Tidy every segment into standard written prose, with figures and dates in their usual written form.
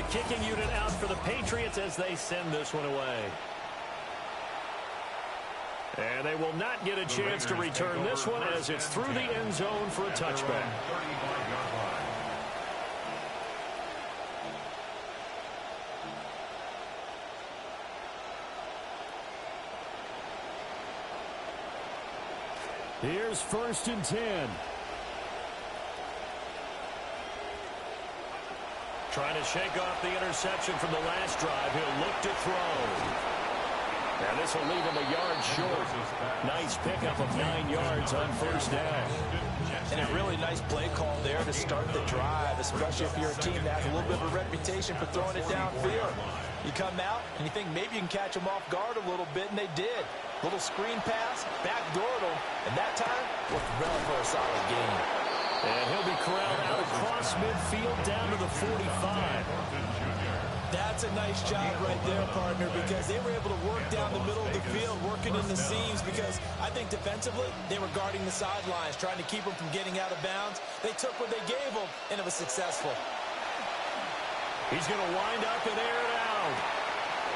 kicking unit out for the Patriots as they send this one away. And they will not get a chance to return this one as it's through the end zone for a touchback. Here's 1st and 10. Trying to shake off the interception from the last drive. He'll look to throw. And this will leave him a yard short. Nice pickup of 9 yards on 1st down. And a really nice play call there to start the drive, especially if you're a team that has a little bit of a reputation for throwing it downfield. You come out and you think maybe you can catch them off guard a little bit, and they did. Little screen pass, backdoored them, and that time, we're thrilled for a solid game. And he'll be corralled out across midfield down to the 45. That's a nice job right there, partner, because they were able to work down the middle of the field, working in the seams, because I think defensively, they were guarding the sidelines, trying to keep them from getting out of bounds. They took what they gave them, and it was successful. He's going to wind up and air it out.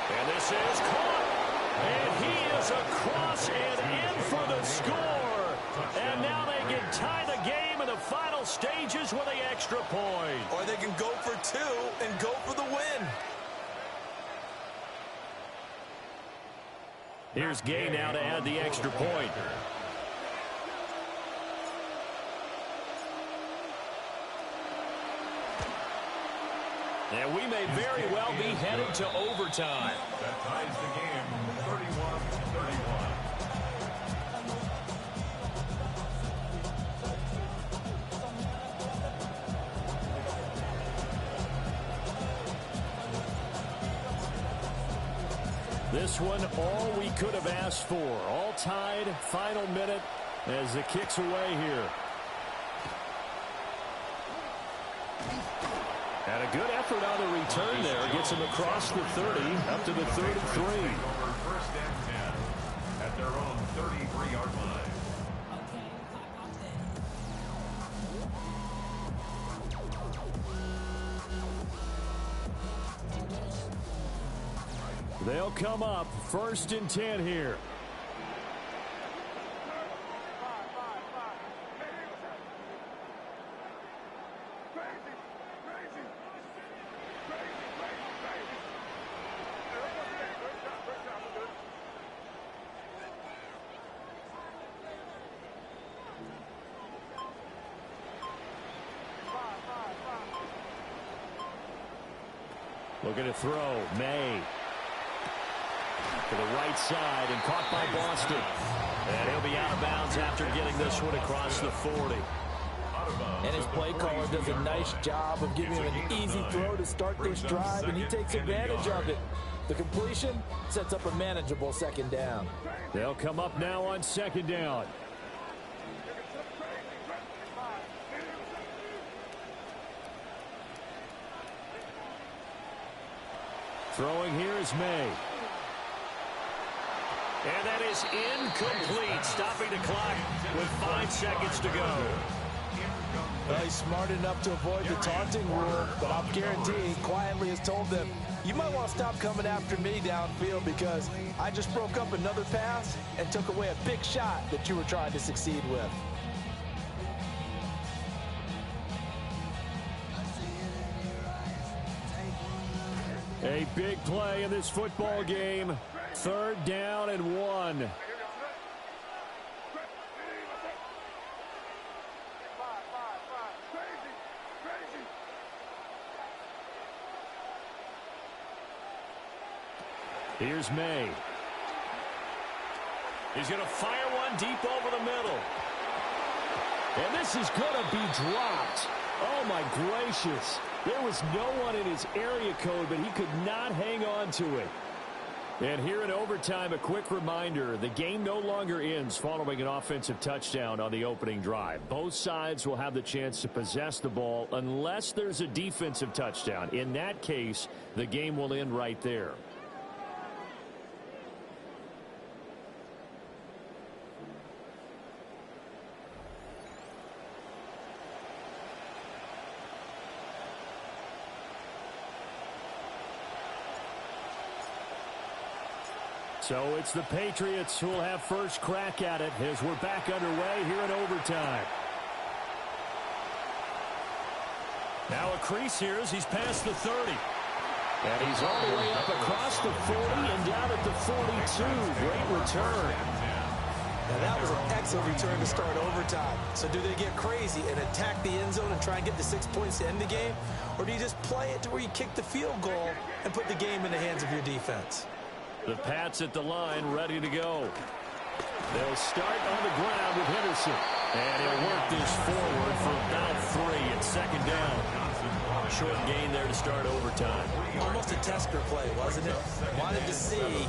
And this is caught. And he is across and in for the score. And now they can tie the game in the final stages with the extra point. Or they can go for 2 and go for the win. Here's Gay now to add the extra point. And we may very well be headed to overtime. That ties the game 31-31. This one, all we could have asked for. All tied, final minute as the kick's away here. And a good effort on the return there. Gets him across the 30, up to the 33. First and 10 at their own 33-yard line. They'll come up 1st and 10 here. Looking to throw, May. To the right side and caught by Boston. And he'll be out of bounds after getting this one across the 40. And his play caller does a nice job of giving him an easy throw to start this drive, and he takes advantage of it. The completion sets up a manageable 2nd down. They'll come up now on 2nd down. Throwing here is May. And that is incomplete, stopping the clock with 5 seconds to go. Well, he's smart enough to avoid the taunting rule, but I'll guarantee he quietly has told them, you might want to stop coming after me downfield because I just broke up another pass and took away a big shot that you were trying to succeed with. A big play in this football game. 3rd down and 1. Here's May. He's going to fire one deep over the middle. And this is going to be dropped. Oh, my gracious. There was no one in his area code, but he could not hang on to it. And here in overtime, a quick reminder, the game no longer ends following an offensive touchdown on the opening drive. Both sides will have the chance to possess the ball unless there's a defensive touchdown. In that case, the game will end right there. So it's the Patriots who will have first crack at it as we're back underway here in overtime. Now a crease here as he's past the 30. And he's all the way up across the 40 and down at the 42. Great return. Now that was an excellent return to start overtime. So do they get crazy and attack the end zone and try and get the 6 points to end the game? Or do you just play it to where you kick the field goal and put the game in the hands of your defense? The Pats at the line ready to go. They'll start on the ground with Henderson. And he'll work this forward for about 3 at second down. Short gain there to start overtime. Almost a tester play, wasn't it? Wanted to see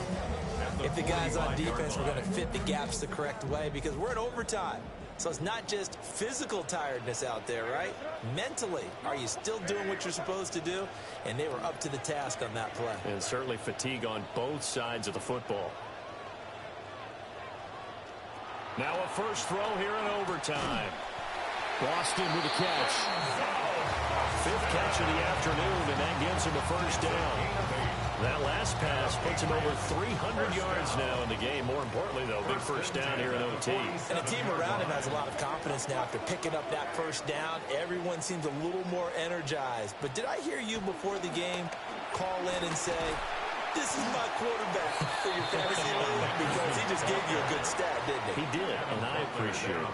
if the guys on defense were going to fit the gaps the correct way, because we're in overtime. So it's not just physical tiredness out there, right? Mentally, are you still doing what you're supposed to do? And they were up to the task on that play. And certainly fatigue on both sides of the football. Now a first throw here in overtime. Boston with a catch. 5th catch of the afternoon, and that gives him a first down. That last pass puts him over 300 yards now in the game. More importantly, though, big first down here in OT. And the team around him has a lot of confidence now after picking up that first down. Everyone seems a little more energized. But did I hear you before the game call in and say, this is my quarterback for your fantasy league? Because he just gave you a good stat, didn't he? He did, and I appreciate it.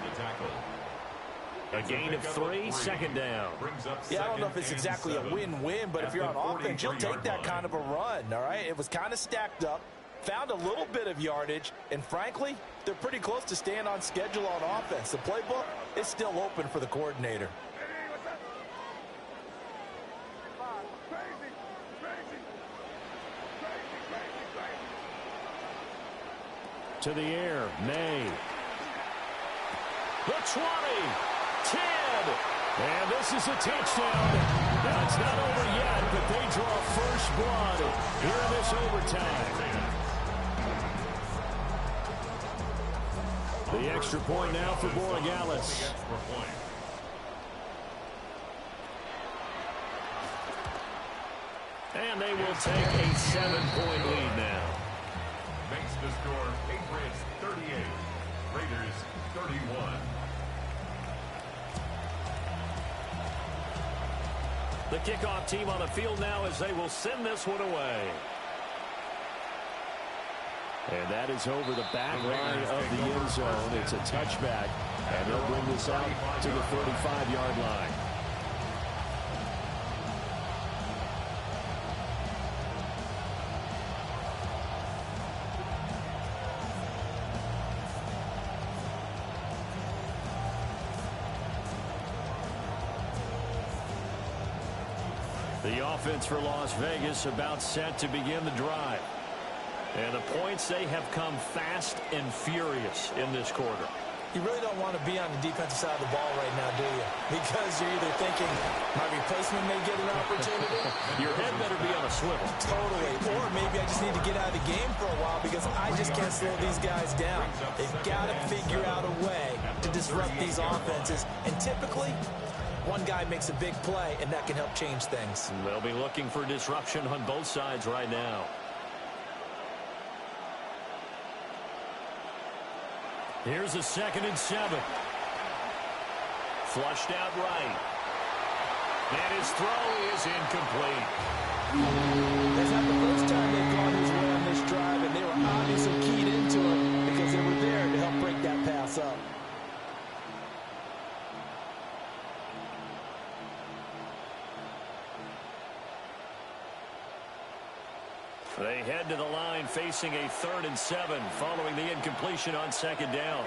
A gain of 3, second down. Yeah, I don't know if it's exactly a win-win, but if you're on offense, you'll take that kind of a run, all right? It was kind of stacked up, found a little bit of yardage, and frankly, they're pretty close to staying on schedule on offense. The playbook is still open for the coordinator. To the air, May. The 20. 10, and this is a touchdown. Now, it's not over yet, but they draw first blood here in this overtime. The extra point now for Borregales. And they will take a 7-point lead now. Makes the score Patriots 38, Raiders 31. The kickoff team on the field now as they will send this one away. And that is over the back line of the end zone. It's a touchback, and they'll bring this out to the 35-yard line. The offense for Las Vegas about set to begin the drive. And the points, they have come fast and furious in this quarter. You really don't want to be on the defensive side of the ball right now, do you? Because you're either thinking, my replacement may get an opportunity. Your head better be on a swivel. Totally. Or maybe I just need to get out of the game for a while because I just can't slow these guys down. They've got to figure out a way to disrupt these offenses. And typically, one guy makes a big play, and that can help change things. They'll be looking for disruption on both sides right now. Here's a 2nd and 7. Flushed out right. And his throw is incomplete. That's not the first time they've gone his way on this drive, and they were obviously keyed into it because they were there to help break that pass up. They head to the line facing a 3rd and 7 following the incompletion on 2nd down.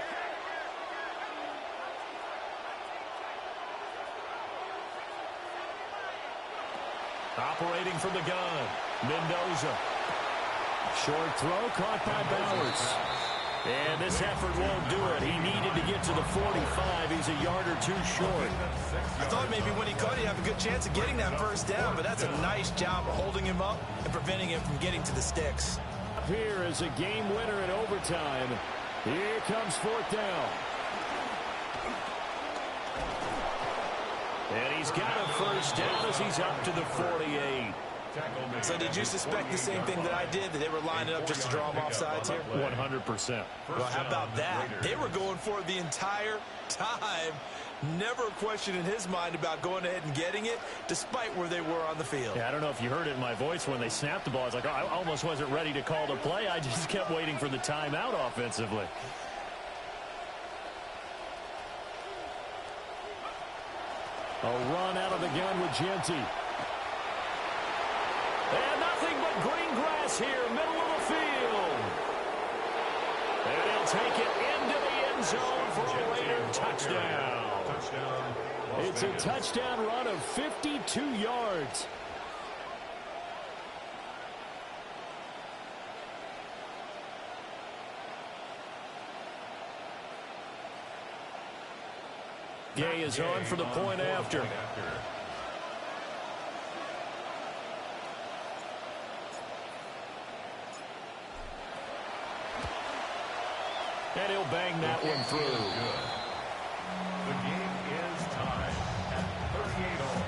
Operating from the gun, Mendoza. Short throw caught by Bowers. And this effort won't do it. He needed to get to the 45. He's a yard or 2 short. I thought maybe when he caught, he'd have a good chance of getting that first down, but that's a nice job of holding him up and preventing him from getting to the sticks. Here is a game winner in overtime. Here comes 4th down. And he's got a first down as he's up to the 48. So did you suspect the same thing that I did, that they were lining up just to draw them off sides here? 100%. Well, how about that? They were going for it the entire time. Never a question in his mind about going ahead and getting it, despite where they were on the field. Yeah, I don't know if you heard it in my voice when they snapped the ball. I was like, oh, I almost wasn't ready to call the play. I just kept waiting for the timeout offensively. A run out of the gun with Genty. And nothing but green grass here, middle of the field. And he'll take it into the end zone for a Raider touchdown. It's a touchdown run of 52 yards. Gay is on for the point after. And he'll bang that one through. The game is tied at 38 all.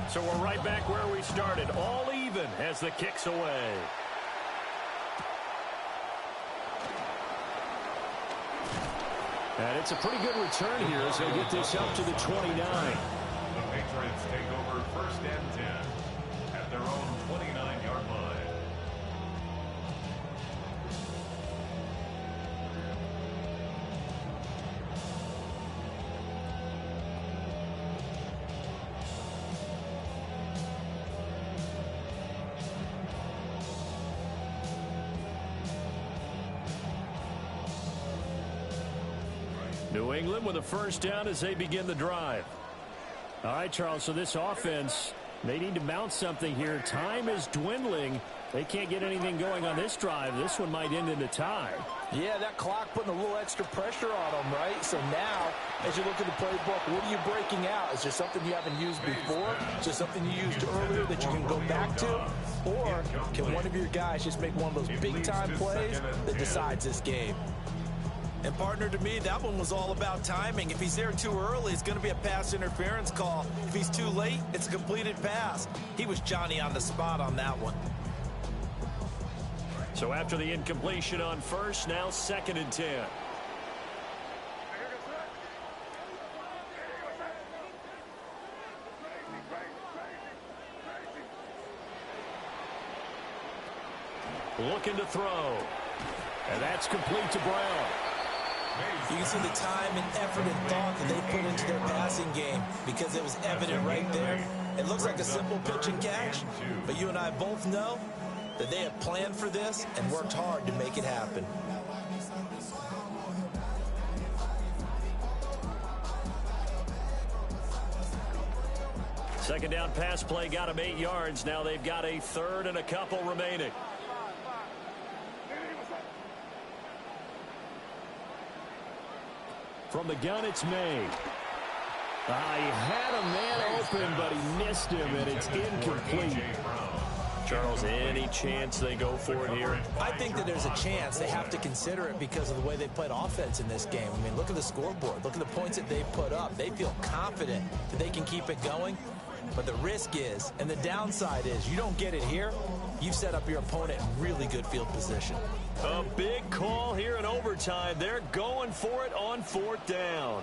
So we're right back where we started, all even as the kick's away. And it's a pretty good return here as they get this up to the 29. The Patriots take over 1st and 10 at their own 29-yard line. New England with a first down as they begin the drive. All right, Charles, so this offense, they need to mount something here. Time is dwindling. They can't get anything going on this drive. This one might end in a tie. Yeah, that clock putting a little extra pressure on them, right? So now, as you look at the playbook, what are you breaking out? Is there something you haven't used before? Is there something you used earlier that you can go back to? Or can one of your guys just make one of those big-time plays that decides this game? And, partner, to me, that one was all about timing. If he's there too early, it's going to be a pass interference call. If he's too late, it's a completed pass. He was Johnny on the spot on that one. So after the incompletion on first, now 2nd and 10. Looking to throw. And that's complete to Brown. You can see the time and effort and thought that they put into their passing game because it was evident right there. It looks like a simple pitch and catch, but you and I both know that they have planned for this and worked hard to make it happen. Second down pass play got them 8 yards. Now they've got a third and a couple remaining. From the gun, it's May. He had a man open, but he missed him, and it's incomplete. Charles, any chance they go for it here? I think that there's a chance. They have to consider it because of the way they played offense in this game. I mean, look at the scoreboard. Look at the points that they put up. They feel confident that they can keep it going. But the risk is, and the downside is, you don't get it here, you've set up your opponent in really good field position. A big call here in overtime. They're going for it on 4th down.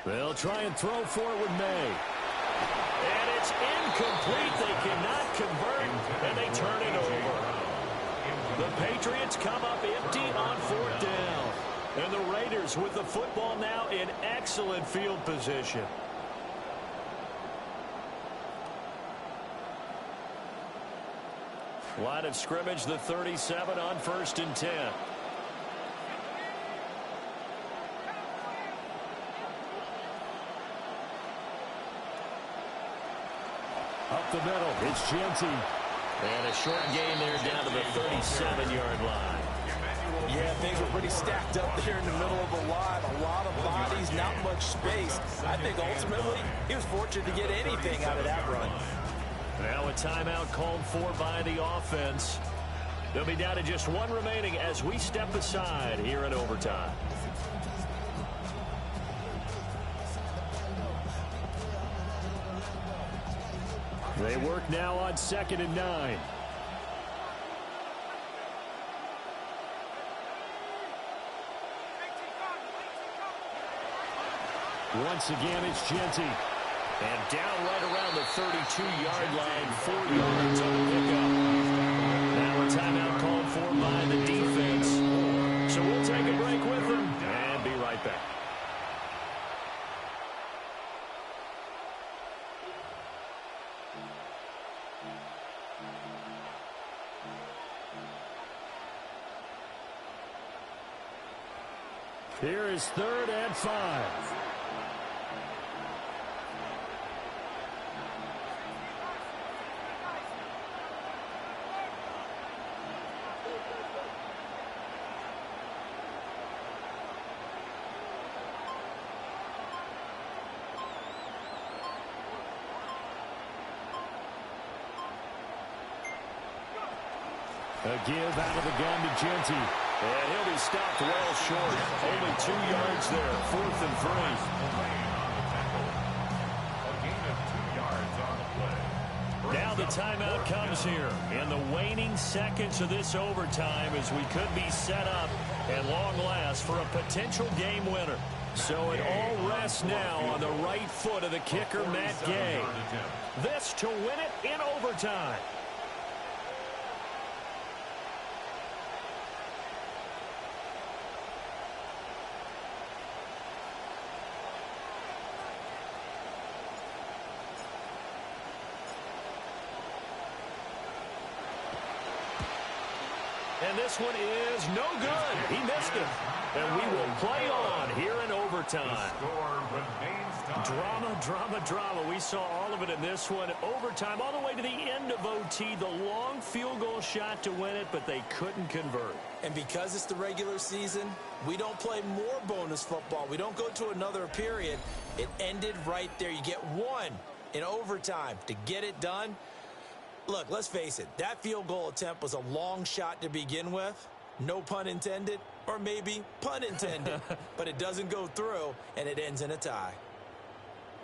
They'll try and throw for it with May. And it's incomplete. They cannot convert, and they turn it over. The Patriots come up empty on 4th down. And the Raiders with the football now in excellent field position. Line of scrimmage, the 37 on 1st and 10. Up the middle, it's Genty. And a short gain there down to the 37-yard line. Yeah, things were pretty stacked up there in the middle of the line. A lot of bodies, not much space. I think ultimately he was fortunate to get anything out of that run. Now a timeout called for by the offense. They'll be down to just one remaining as we step aside here in overtime. They work now on 2nd and 9. Once again, it's Genty. And down right around the 32-yard line, 4 yards on the pickup. Now a timeout called for by the defense. So we'll take a break with them and be right back. Here is 3rd and 5. A give out of the gun to Genty. And he'll be stopped well short. Only 2 yards there, 4th and 3. A gain of 2 yards on the play. Now the timeout comes here in the waning seconds of this overtime as we could be set up at long last for a potential game winner. So it all rests now on the right foot of the kicker, Matt Gay. This to win it in overtime. And this one is no good. He missed it. And we will play on here in overtime. Drama, drama, drama. We saw all of it in this one. Overtime all the way to the end of OT. The long field goal shot to win it, but they couldn't convert. And because it's the regular season, we don't play more bonus football. We don't go to another period. It ended right there. You get one in overtime to get it done. Look, let's face it, that field goal attempt was a long shot to begin with. No pun intended, or maybe pun intended. But it doesn't go through, and it ends in a tie.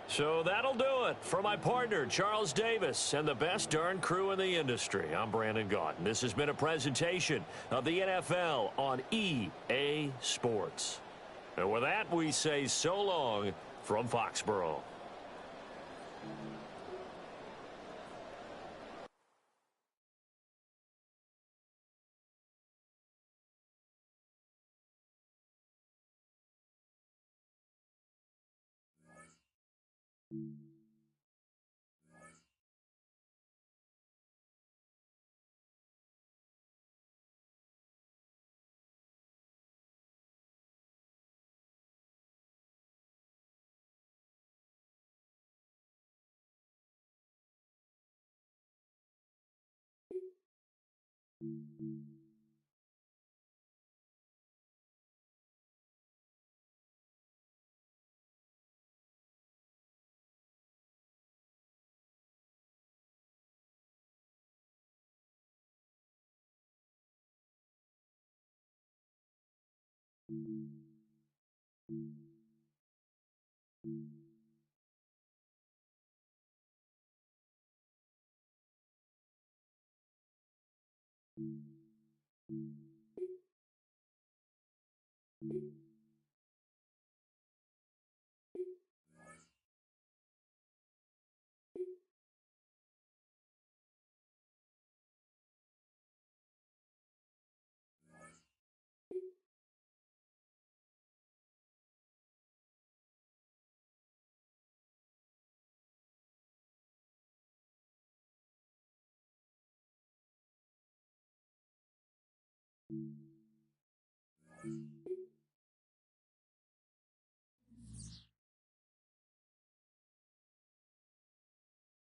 So that'll do it for my partner, Charles Davis, and the best darn crew in the industry. I'm Brandon Gaudin. This has been a presentation of the NFL on EA Sports. And with that, we say so long from Foxborough. Right.